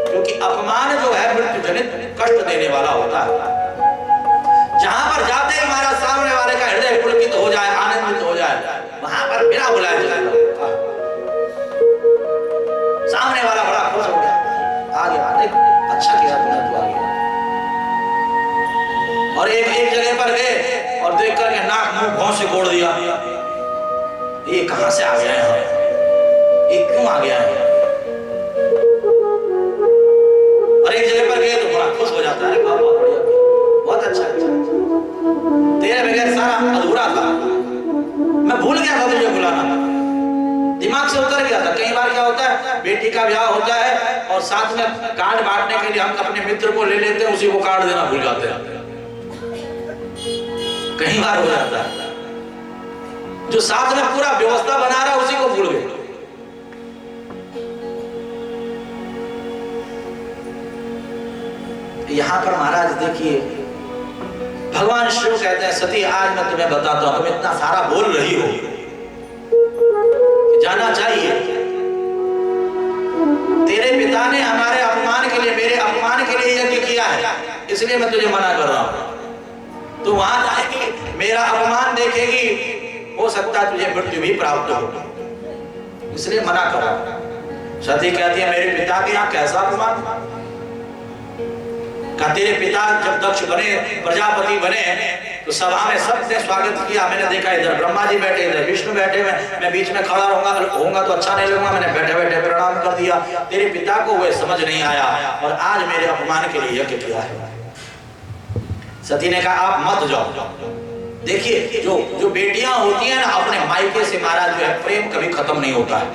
क्योंकि अपमान जो है मृत्यु जनित कष्ट देने वाला होता है। जहां पर जाते ही हमारा सामने वाले का हृदय पुलकित हो जाए, आनंदित हो जाए, वहां पर बिना बुलाए जाएगा। सामने वाला बड़ा खुश हो गया, आ गया, देख अच्छा किया तूने, तू आ गया। और एक जगह पर गए और देख करके नाक मुंह भौं से गोड़ दिया, ये कहां से आ गया है, ये क्यों आ गया है। और एक जगह पर गए तो बड़ा खुश हो जाता है, बहुत बढ़िया, बहुत अच्छा। बेटी का ब्याह होता है और साथ में कार्ड बांटने के लिए हम अपने मित्र को ले लेते हैं, उसी को कार्ड देना भूल जाते हैं। कई बार हो जाता है, जो साथ में पूरा व्यवस्था बना रहा है उसी को भूल गए। यहां पर महाराज देखिए, भगवान शिव कहते हैं सती आज मैं तुम्हें बताता हूं, तुम इतना सारा बोल रही हो, जाना चाहिए तेरे पिता ने हमारे अपमान के लिए, मेरे अपमान के लिए यज्ञ किया है, इसलिए मैं तुझे मना कर रहा हूं। तू वहां जाएगी, मेरा अपमान देखेगी, हो सकता है तुझे मृत्यु भी प्राप्त हो, इसलिए मना कर रहा हूं। सती कहती है मेरे पिता के यहाँ कैसा अपमान? का तेरे पिता जब दक्ष बने, प्रजापति बने, तो सभा में सबने स्वागत किया। मैंने देखा इधर ब्रह्मा जी बैठे, इधर विष्णु बैठे, मैं बीच में खड़ा होऊंगा तो अच्छा नहीं लगूंगा, मैंने बैठे बैठे प्रणाम कर दिया। तेरे पिता को वह समझ नहीं आया और आज मेरे अपमान के लिए यज्ञ किया है। सती ने कहा आप मत जाओ। देखिए जो बेटियां होती हैं ना, अपने मायके से महाराज जो है प्रेम कभी खत्म नहीं होता है।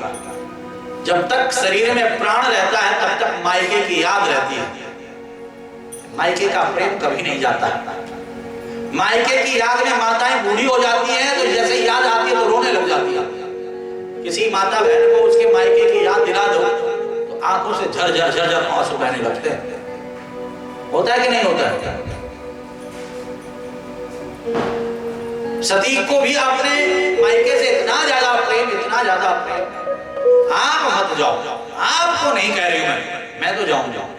जब तक शरीर में प्राण रहता है तब तक मायके की याद रहती है, मायके का प्रेम कभी नहीं जाता है। मायके की याद में माताएं बूढ़ी हो जाती हैं तो जैसे याद आती है तो रोने लग जाती है। किसी माता बहन को उसके मायके की याद दिला दो तो आंखों से झरझर आंसू बहने लगते हैं। होता है कि नहीं होता है? सती को भी अपने मायके से इतना ज्यादा प्रेम, इतना ज्यादा प्रेम, आप मत जाओ, आपको नहीं कह रही हूं मैं तो जाऊं।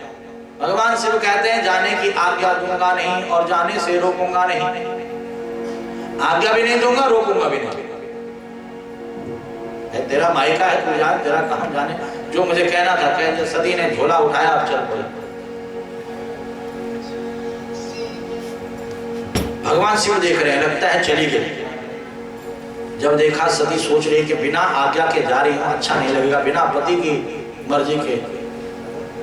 भगवान शिव कहते हैं जाने की आज्ञा दूंगा नहीं और जाने से रोकूंगा नहीं। आज्ञा भी नहीं दूंगा, रोकूंगा भी नहीं। तेरा मायका है, तू जान, तेरा कहां जाने, जो मुझे कहना था कह दे। सती ने झोला उठाया, अब चल पड़े। भगवान शिव देख रहे हैं, लगता है चली गई। जब देखा सती सोच रही कि बिना आज्ञा के जा रही हूं, अच्छा नहीं लगेगा, बिना पति की मर्जी के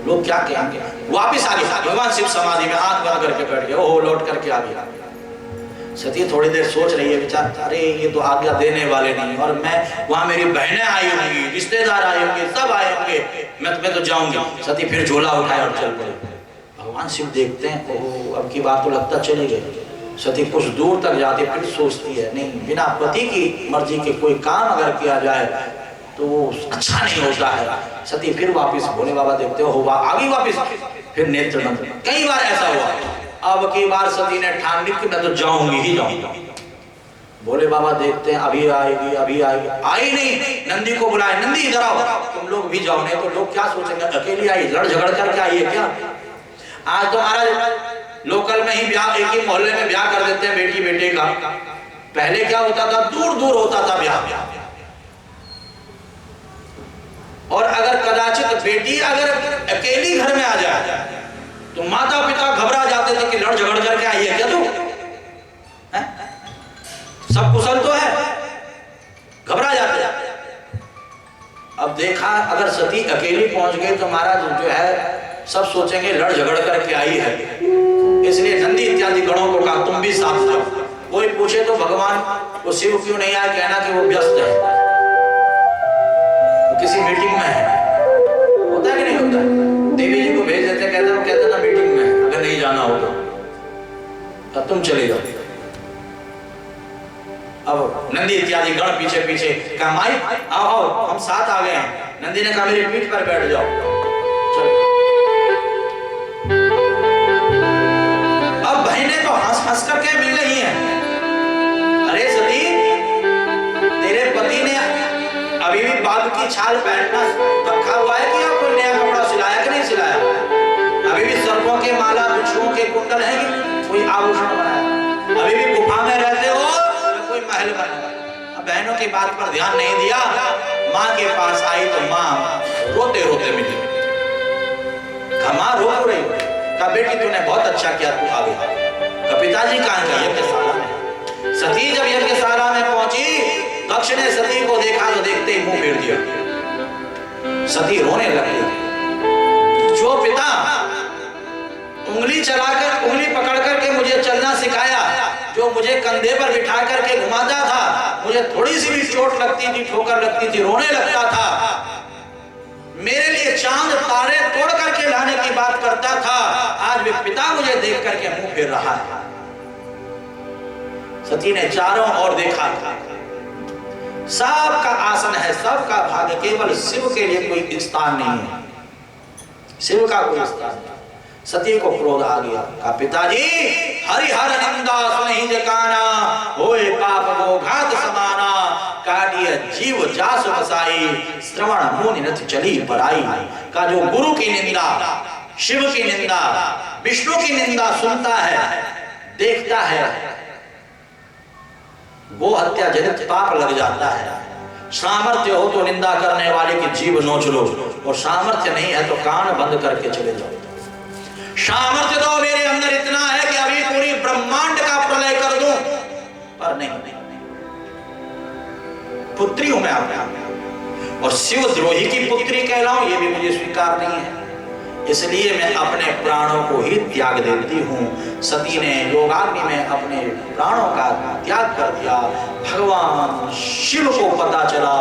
लोग क्या कहेंगे। वापिस आ गया भगवान शिव समाधि में, आंख बंद करके बैठ गए। ओहो, लौट करके आ गया। सती थोड़ी देर सोच रही है, विचार, अरे ये तो आज्ञा देने वाले नहीं, और मैं वहां मेरी बहनें आई होंगी, रिश्तेदार आए होंगे, सब आए होंगे, मैं तो जाऊंगी। सती फिर झोला उठाए और चल पड़े। भगवान शिव देखते हैं, ओहो अब की बात तो लगता चली गई। सती कुछ दूर तक जाती, फिर सोचती है नहीं, बिना पति की मर्जी के कोई काम अगर किया जाए तो अच्छा नहीं होता है। सती फिर वापस भोले बाबा देखते हो आगे वापस, फिर नेत्र बंद। कई बार ऐसा हुआ। अब की बार सती ने ठान ली कि मैं तो जाऊंगी ही जाऊंगी। भोले बाबा देखते हैं अभी आएगी, अभी आएगी, आई नहीं। नंदी को बुलाए, नंदी इधर आओ, तुम लोग भी जाओ, नहीं तो लोग क्या सोचेंगे, अकेली आई, लड़ झगड़ करके आई है क्या। आज तो महाराज लोकल में ही ब्याह, एक ही मोहल्ले में ब्याह कर देते हैं बेटी बेटे का। पहले क्या होता था, दूर दूर होता था ब्याह। और अगर कदाचित बेटी अगर अकेली घर में आ जाए तो माता पिता घबरा जाते थे कि लड़ झगड़ करके आई है क्या तू, सब कुशल तो है, घबरा जाते। अब देखा अगर सती अकेली पहुंच गई तो महाराज जो है सब सोचेंगे लड़ झगड़ करके आई है। इसलिए नंदी इत्यादि गणों को कहा तुम भी साथ जाओ। कोई पूछे तो भगवान वो शिव क्यों नहीं आया, कहना कि वो व्यस्त है, किसी मीटिंग में है। होता है कि नहीं होता? देवी जी को भेज देते, कहते ना मीटिंग में, अगर नहीं जाना होगा तो तुम चले जाओ। अब नंदी इत्यादि गण पीछे पीछे कहा माई आओ आओ हम साथ आ गए हैं। नंदी ने कहा मेरी पीठ पर बैठ जाओ। चलो। अब बहनें तो हंस हंस करके मिल रही हैं, अरे सती तेरे पति ने अभी भी बाघ की छाल पहनना रखा हुआ है कि कोई नया कपड़ा सिलाया कि नहीं सिलाया? अभी भी सर्पों के माला, बिच्छुओं के कुंडल है कि कोई आभूषण बनाया? अभी भी गुफा में रहते हो या कोई महल बनाया? बहनों की बात पर ध्यान नहीं दिया। माँ के पास आई तो माँ रोते रोते मिली। माँ रो रही, कहा बेटी तूने बहुत अच्छा किया, तू आ गई। पिताजी कहाँ गए? यज्ञशाला में। सती जब यज्ञशाला में पहुंची, दक्ष ने सती को देखा तो देखते ही मुंह फेर दिया। सती रोने लगी। जो पिता उंगली चलाकर, उंगली पकड़ करके मुझे चलना सिखाया, जो मुझे कंधे पर बिठा करके घुमाता था, मुझे थोड़ी सी भी चोट लगती थी, ठोकर लगती थी, रोने लगता था, मेरे लिए चांद तारे तोड़ करके लाने की बात करता था, आज वे पिता मुझे देख करके मुंह फेर रहा है। सती ने चारों ओर देखा, सबका आसन है, सबका भाग्य, केवल शिव के लिए कोई स्थान नहीं है, शिव का कोई स्थान नहीं। सती को क्रोध आ गया, कहा पिताजी हरिहर निंदा सुनहि जकाना, होए पाप को घात समाना, काटिय जीव जास बसाई, श्रवण मुनि नथ चली पराई। का जो गुरु की निंदा, शिव की निंदा, विष्णु की निंदा सुनता है, देखता है, वो हत्या जनित पाप लग जाता है। सामर्थ्य हो तो निंदा करने वाले की जीभ नोच लो, और सामर्थ्य नहीं है तो कान बंद करके चले जाओ। सामर्थ्य तो मेरे अंदर इतना है कि अभी पूरी ब्रह्मांड का प्रलय कर दूं, पर नहीं, पुत्री हूं मैं आपने, और शिव द्रोही की पुत्री कहलाऊं ये भी मुझे स्वीकार नहीं है, इसलिए मैं अपने प्राणों को ही त्याग देती हूं। सती ने योगाग्नि में अपने प्राणों का त्याग कर दिया। भगवान शिव को पता चला,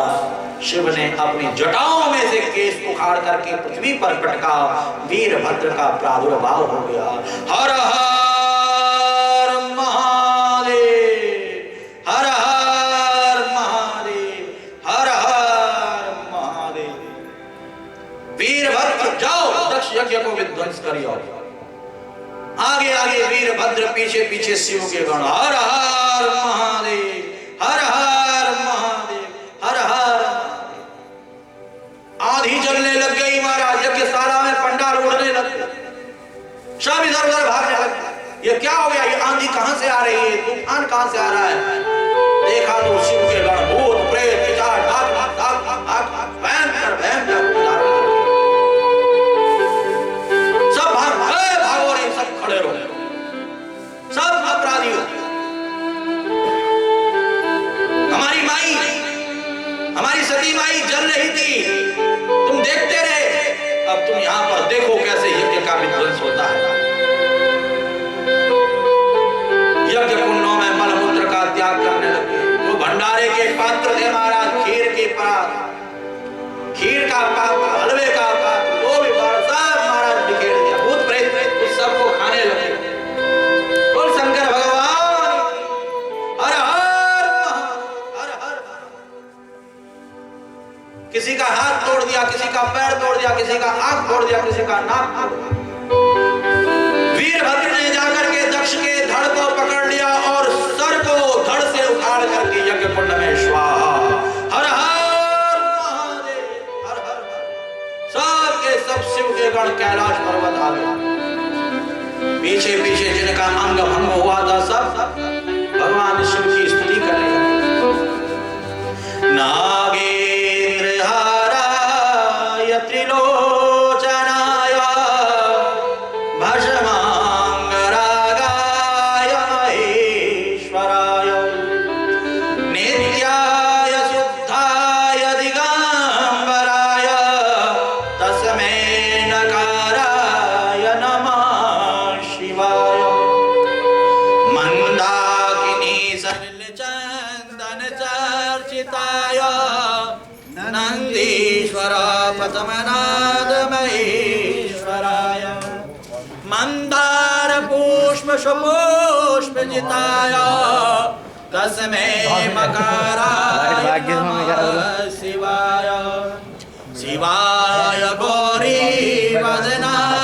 शिव ने अपनी जटाओं में से केश उखाड़ करके पृथ्वी पर पटका, वीरभद्र का प्रादुर्भाव हो गया। हर हर महादेव, हर हर महादेव, हर हर महादेव। वीरभद्र जाओ दक्ष यज्ञ को विध्वंस करियो। आगे आगे वीरभद्र, पीछे पीछे शिव के गण। हर हर महादेव, हर हर महादेव, हर हर। आंधी चलने लग गई महाराज, यज्ञशाला में पंडाल उड़ने लग गए, सब इधर उधर भागने लगे। ये क्या हो गया, ये आंधी कहां से आ रही है, तूफान कहां से आ रहा है? देखा तो शिव के गण, भूत प्रेत पिशाच भयंकर भयंकर सब भागो नहीं, सब खड़े रहो, सब अपराधी हो। हमारी माई, हमारी सती माई जल रही थी, तुम देखते रहे, अब तुम यहां पर देखो कैसे यज्ञ का विध्वंस होता है। यज्ञ कुंडों में मलमूत्र का त्याग करने लगे। वो भंडारे के पात्र थे महाराज, खीर के पात्र, खीर का पात्र, हलवे का पात्र, वो भी सब महाराज बिखेर दिया। भूत प्रेत उस सबको खाने लगे। बोल शंकर भगवान हर हर हर हर। किसी का हाथ तोड़ दिया, किसी का पैर तोड़ दिया, किसी का आंख तोड़ दिया, किसी का नाक तोड़ दिया। वीरभद्र ने जाकर के दक्ष के धड़ को पकड़ लिया और सर को धड़ से उखाड़ करके यज्ञ कुंड में स्वाहा। हर हर महादेव, हर हर। सब के सब शिव के गण कैलाश पर्वत आ गए। पीछे पीछे जिनका अंग भंग हुआ था सब भगवान शिव की स्तुति करने लगे। नागेंद्र हाराय त्रिलोचनाय भस्मांग रागाय महेश्वराय नित्याय शुद्धाय दिगंबराय तस्मै नकाराय नमः शिवाय। मंदाकिनी सलिल चंदन चर्चिताय नंदीश्वर पद्मनाद महेश्वराय मंदार पुष्प सुपुष्प जिताय तस्मै मकाराय नमः शिवाय। शिवाय गौरी वदनाय